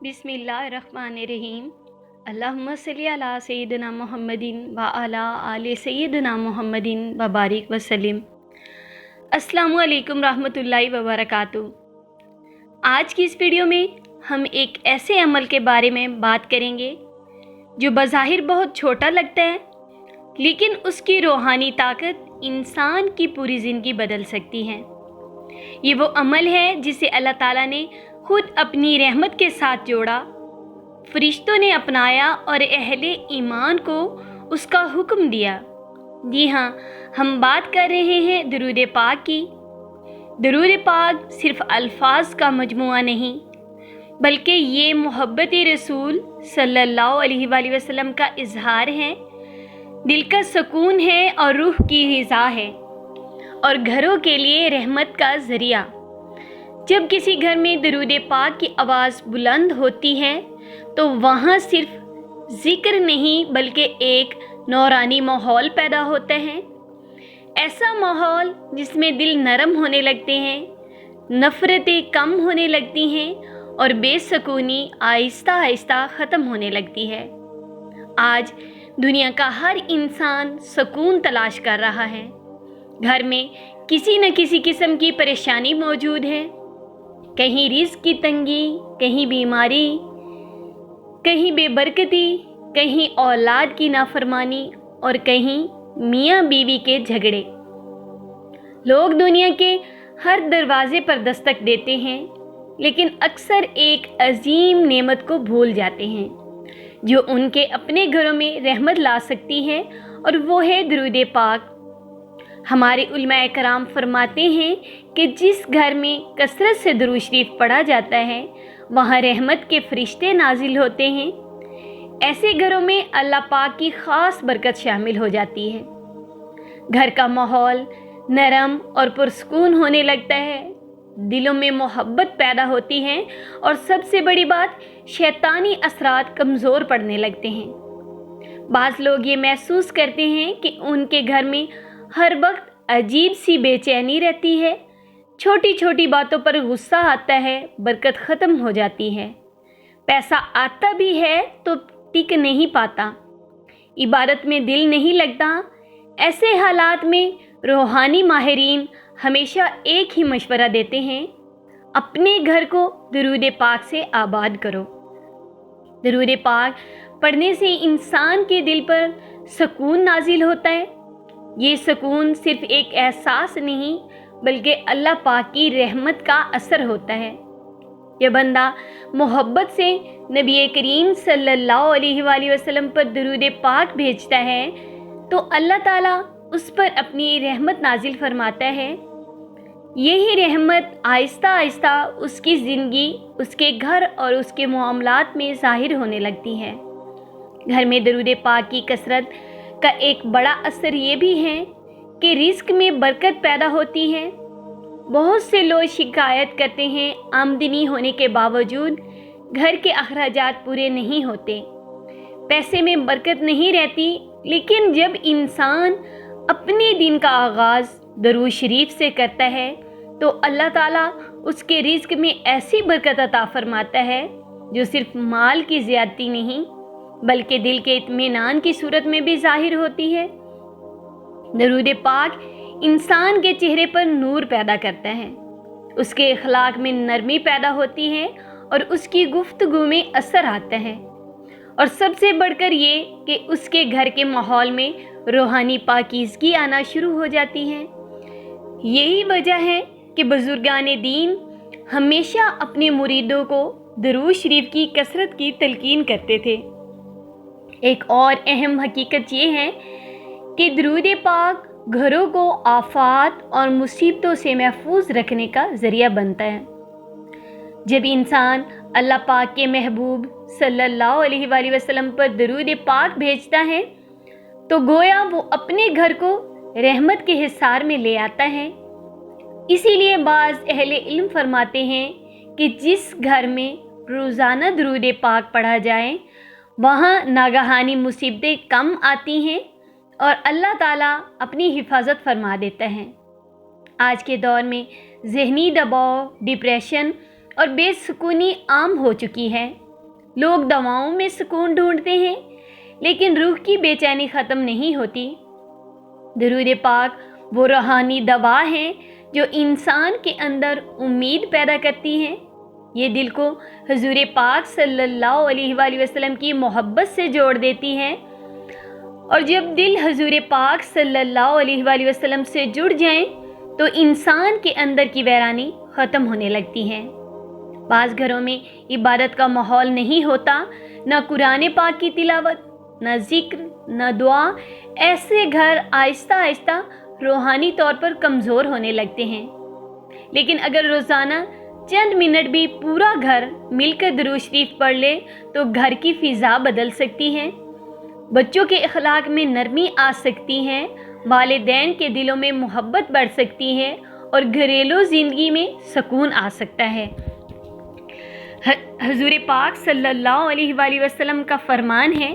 बिस्मिल्लाहिर्रहमानिर्रहीम। अल्लाहुम्मा सल्ली अला सय्यिदिना मुहम्मदिन व अला आले सय्यिदिना मुहम्मदिन व बारिक वसल्लिम। अस्सलामु अलैकुम रहमतुल्लाहि व बरकातुहू। आज की इस वीडियो में हम एक ऐसे अमल के बारे में बात करेंगे जो बज़ाहिर बहुत छोटा लगता है, लेकिन उसकी रूहानी ताकत इंसान की पूरी ज़िंदगी बदल सकती है। ये वो अमल है जिसे अल्लाह ताला ने खुद अपनी रहमत के साथ जोड़ा, फरिश्तों ने अपनाया और अहले ईमान को उसका हुक्म दिया। जी हाँ, हम बात कर रहे हैं दुरूद पाक की। दुरूद पाक सिर्फ अल्फाज का मजमुआ नहीं, बल्कि ये मोहब्बत रसूल सल्लल्लाहु अलैहि वसल्लम का इजहार है, दिल का सुकून है और रूह की ग़िज़ा है, और घरों के लिए रहमत का ज़रिया। जब किसी घर में दुरूद पाक की आवाज़ बुलंद होती है तो वहाँ सिर्फ ज़िक्र नहीं बल्कि एक नूरानी माहौल पैदा होता है। ऐसा माहौल जिसमें दिल नरम होने लगते हैं, नफ़रतें कम होने लगती हैं और बेसुकूनी आहिस्ता आहिस्ता ख़त्म होने लगती है। आज दुनिया का हर इंसान सुकून तलाश कर रहा है। घर में किसी न किसी किस्म की परेशानी मौजूद है, कहीं रिज़्क़ की तंगी, कहीं बीमारी, कहीं बेबरकती, कहीं औलाद की नाफरमानी और कहीं मियाँ बीवी के झगड़े। लोग दुनिया के हर दरवाज़े पर दस्तक देते हैं, लेकिन अक्सर एक अजीम नेमत को भूल जाते हैं जो उनके अपने घरों में रहमत ला सकती है, और वो है दुरूद पाक। हमारे उलमाए कराम फरमाते हैं कि जिस घर में कसरत से दुरूद शरीफ पढ़ा जाता है वहाँ रहमत के फरिश्ते नाजिल होते हैं। ऐसे घरों में अल्लाह पाक की ख़ास बरकत शामिल हो जाती है। घर का माहौल नरम और पुरसकून होने लगता है, दिलों में मोहब्बत पैदा होती है और सबसे बड़ी बात, शैतानी असरात कमज़ोर पड़ने लगते हैं। बाज़ लोग ये महसूस करते हैं कि उनके घर में हर वक्त अजीब सी बेचैनी रहती है, छोटी छोटी बातों पर गुस्सा आता है, बरकत ख़त्म हो जाती है, पैसा आता भी है तो टिक नहीं पाता, इबादत में दिल नहीं लगता। ऐसे हालात में रूहानी माहिरीन हमेशा एक ही मशवरा देते हैं, अपने घर को दुरूद पाक से आबाद करो। दुरूद पाक पढ़ने से इंसान के दिल पर सुकून नाजिल होता है। ये सुकून सिर्फ एक एहसास नहीं बल्कि अल्लाह पाक की रहमत का असर होता है। यह बंदा मोहब्बत से नबी करीम सल्लल्लाहु अलैहि वसल्लम पर दुरूद पाक भेजता है तो अल्लाह ताला उस पर अपनी रहमत नाजिल फरमाता है। यही रहमत आहिस्ता आहिस्ता उसकी ज़िंदगी, उसके घर और उसके मामलात में ज़ाहिर होने लगती है। घर में दुरूद पाक की कसरत का एक बड़ा असर ये भी है कि रिज़्क़ में बरकत पैदा होती है। बहुत से लोग शिकायत करते हैं, आमदनी होने के बावजूद घर के अखराजात पूरे नहीं होते, पैसे में बरकत नहीं रहती। लेकिन जब इंसान अपने दिन का आगाज़ दुरूद शरीफ से करता है तो अल्लाह ताला उसके रिज़्क़ में ऐसी बरकत अता फरमाता है जो सिर्फ माल की ज़्यादती नहीं बल्कि दिल के इत्मीनान की सूरत में भी ज़ाहिर होती है। दुरूद पाक इंसान के चेहरे पर नूर पैदा करता है, उसके अखलाक में नरमी पैदा होती है और उसकी गुफ्तगू में असर आता है, और सबसे बढ़कर ये कि उसके घर के माहौल में रूहानी पाकीज़गी आना शुरू हो जाती है। यही वजह है कि बुजुर्गान दीन हमेशा अपने मुरीदों को दुरूद शरीफ की कसरत की तलकीन करते थे। एक और अहम हकीकत ये है कि दुरूद पाक घरों को आफात और मुसीबतों से महफूज रखने का ज़रिया बनता है। जब इंसान अल्लाह पाक के महबूब सल्लल्लाहु अलैहि वसल्लम पर दुरूद पाक भेजता है तो गोया वो अपने घर को रहमत के हिसार में ले आता है। इसीलिए बाज़ अहले इल्म फरमाते हैं कि जिस घर में रोज़ाना दुरूद पाक पढ़ा जाए वहाँ नागहानी मुसीबतें कम आती हैं और अल्लाह ताला अपनी हिफाजत फरमा देता है। आज के दौर में ज़हनी दबाव, डिप्रेशन और बेसुकूनी आम हो चुकी है। लोग दवाओं में सुकून ढूंढते हैं, लेकिन रूह की बेचैनी ख़त्म नहीं होती। दुरूद पाक वो रूहानी दवा है जो इंसान के अंदर उम्मीद पैदा करती है। ये दिल को हुजूर पाक सल्लल्लाहु अलैहि वसल्लम की मोहब्बत से जोड़ देती है, और जब दिल हुजूर पाक सल्लल्लाहु अलैहि वसल्लम से जुड़ जाए तो इंसान के अंदर की वैरानी ख़त्म होने लगती है। बाज़ घरों में इबादत का माहौल नहीं होता, न कुरान पाक की तिलावत, न ज़िक्र, न दुआ। ऐसे घर आहिस्ता आहिस्ता रूहानी तौर पर कमज़ोर होने लगते हैं। लेकिन अगर रोज़ाना चंद मिनट भी पूरा घर मिलकर दुरूद शरीफ पढ़ ले तो घर की फ़िज़ा बदल सकती है, बच्चों के अखलाक में नरमी आ सकती है, वालिदैन के दिलों में मोहब्बत बढ़ सकती है और घरेलू ज़िंदगी में सुकून आ सकता है। हुजूर पाक सल्लल्लाहु अलैहि वसल्लम का फरमान है,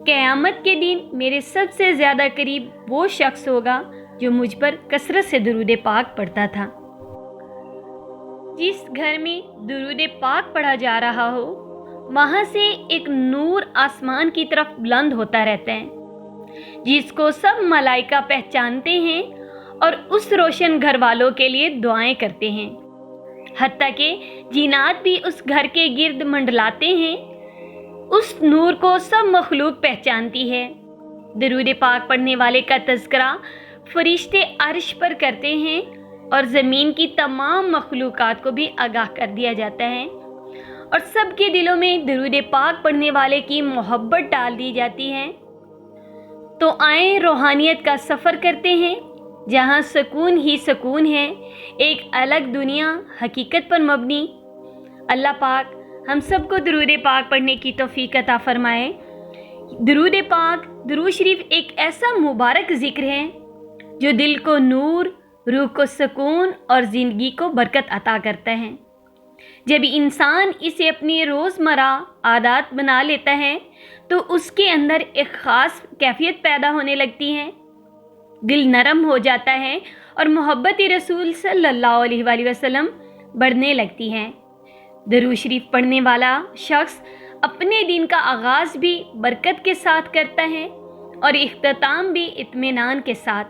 क़यामत के दिन मेरे सबसे ज़्यादा करीब वो शख्स होगा जो मुझ पर कसरत से दुरूद पाक पढ़ता था। जिस घर में दुरूद पाक पढ़ा जा रहा हो, वहाँ से एक नूर आसमान की तरफ बुलंद होता रहता है, जिसको सब मलाइका पहचानते हैं और उस रोशन घर वालों के लिए दुआएं करते हैं। हत्ता कि जिन्नात भी उस घर के गिर्द मंडलाते हैं। उस नूर को सब मखलूक पहचानती है। दुरूद पाक पढ़ने वाले का तज़किरा फरिश्ते अर्श पर करते हैं और ज़मीन की तमाम मखलूकात को भी आगाह कर दिया जाता है, और सबके दिलों में दुरूद पाक पढ़ने वाले की मोहब्बत डाल दी जाती है। तो आए रूहानियत का सफ़र करते हैं, जहाँ सुकून ही सुकून है, एक अलग दुनिया हकीकत पर मबनी। अल्लाह पाक हम सबको दुरूद पाक पढ़ने की तौफीक अता फरमाए। दुरूद पाक, दुरूद शरीफ एक ऐसा मुबारक ज़िक्र है जो दिल को नूर, रूह को सुकून और ज़िंदगी को बरकत अता करता है। जब इंसान इसे अपनी रोज़मर्रा आदत बना लेता है तो उसके अंदर एक ख़ास कैफियत पैदा होने लगती है, दिल नरम हो जाता है और मोहब्बत रसूल सल्लल्लाहु अलैहि वसल्लम बढ़ने लगती है। दुरूद शरीफ पढ़ने वाला शख्स अपने दिन का आगाज़ भी बरकत के साथ करता है और इख्तिताम भी इत्मीनान के साथ,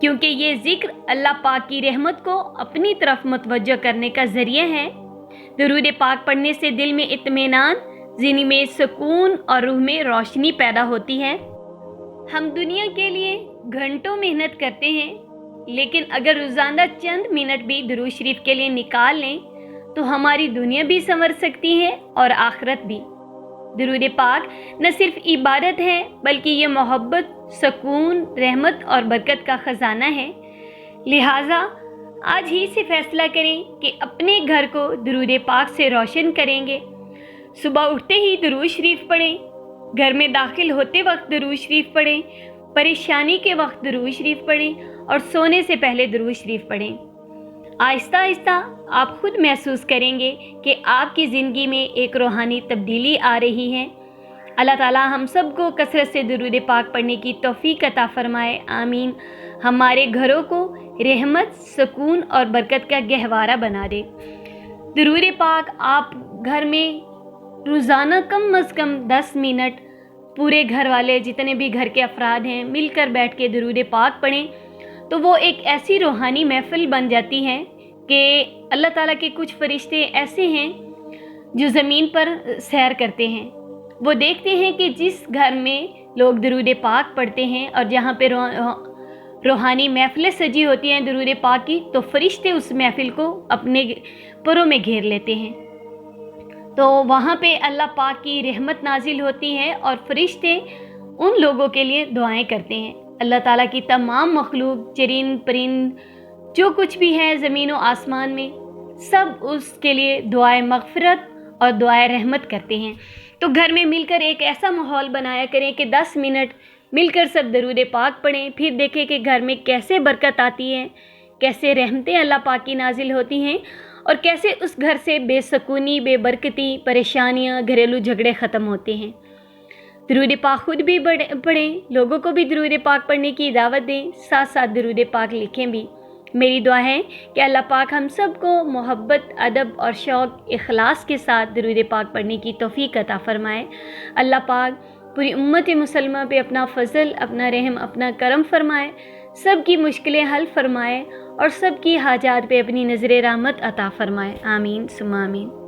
क्योंकि ये ज़िक्र अल्लाह पाक की रहमत को अपनी तरफ मुतवज्जो करने का ज़रिया है। दुरूद पाक पढ़ने से दिल में इत्मीनान, ज़िंदगी में सुकून और रूह में रोशनी पैदा होती है। हम दुनिया के लिए घंटों मेहनत करते हैं, लेकिन अगर रोज़ाना चंद मिनट भी दुरूद शरीफ के लिए निकाल लें तो हमारी दुनिया भी संवर सकती है और आखिरत भी। दुरूद पाक न सिर्फ इबादत है, बल्कि ये मोहब्बत, सुकून, रहमत और बरकत का ख़जाना है। लिहाजा आज ही से फ़ैसला करें कि अपने घर को दुरूद पाक से रोशन करेंगे। सुबह उठते ही दुरूद शरीफ पढ़ें, घर में दाखिल होते वक्त दुरूद शरीफ पढ़ें, परेशानी के वक्त दुरूद शरीफ पढ़ें और सोने से पहले दुरूद शरीफ पढ़ें। आहिस्ता आहिस्ता आप खुद महसूस करेंगे कि आपकी ज़िंदगी में एक रूहानी तब्दीली आ रही है। अल्लाह ताला हम सब को कसरत से दुरूद पाक पढ़ने की तौफीक अता फरमाए, आमीन। हमारे घरों को रहमत, सुकून और बरकत का गहवारा बना दे। दुरूद पाक आप घर में रोज़ाना कम अज़ कम 10 मिनट पूरे घर वाले, जितने भी घर के अफराद हैं, मिलकर बैठ के दुरूद पाक पढ़ें तो वो एक ऐसी रूहानी महफ़िल बन जाती है कि अल्लाह ताला के कुछ फरिश्ते ऐसे हैं जो ज़मीन पर सैर करते हैं। वो देखते हैं कि जिस घर में लोग दुरूद पाक पढ़ते हैं और जहाँ पे रूहानी महफ़िलें सजी होती हैं दुरूद पाक की, तो फरिश्ते उस महफ़िल को अपने परों में घेर लेते हैं। तो वहाँ पे अल्लाह पाक की रहमत नाजिल होती है और फरिश्ते उन लोगों के लिए दुआएं करते हैं। अल्लाह ताला की तमाम मखलूक, चरिंद परिंद, जो कुछ भी है ज़मीन व आसमान में, सब उसके लिए दुआए मग़फ़िरत और दुआए रहमत करते हैं। तो घर में मिलकर एक ऐसा माहौल बनाया करें कि 10 मिनट मिलकर सब दरूद पाक पढ़ें, फिर देखें कि घर में कैसे बरकत आती है, कैसे रहमतें अल्लाह पाक की नाजिल होती हैं और कैसे उस घर से बेसुकूनी, बेबरकती, परेशानियाँ, घरेलू झगड़े ख़त्म होते हैं। दरूद पाक खुद भी पढ़ें, लोगों को भी दरूद पाक पढ़ने की दावत दें, साथ साथ दरूद पाक लिखें भी। میری دعا ہے کہ اللہ پاک ہم سب کو محبت، ادب اور شوق، اخلاص کے ساتھ درود پاک پڑھنے کی توفیق عطا فرمائے۔ اللہ پاک پوری امت مسلمہ پہ اپنا فضل، اپنا رحم، اپنا کرم فرمائے، سب کی مشکلیں حل فرمائے اور سب کی حاجات پہ اپنی نظر رحمت عطا فرمائے۔ آمین ثم آمین۔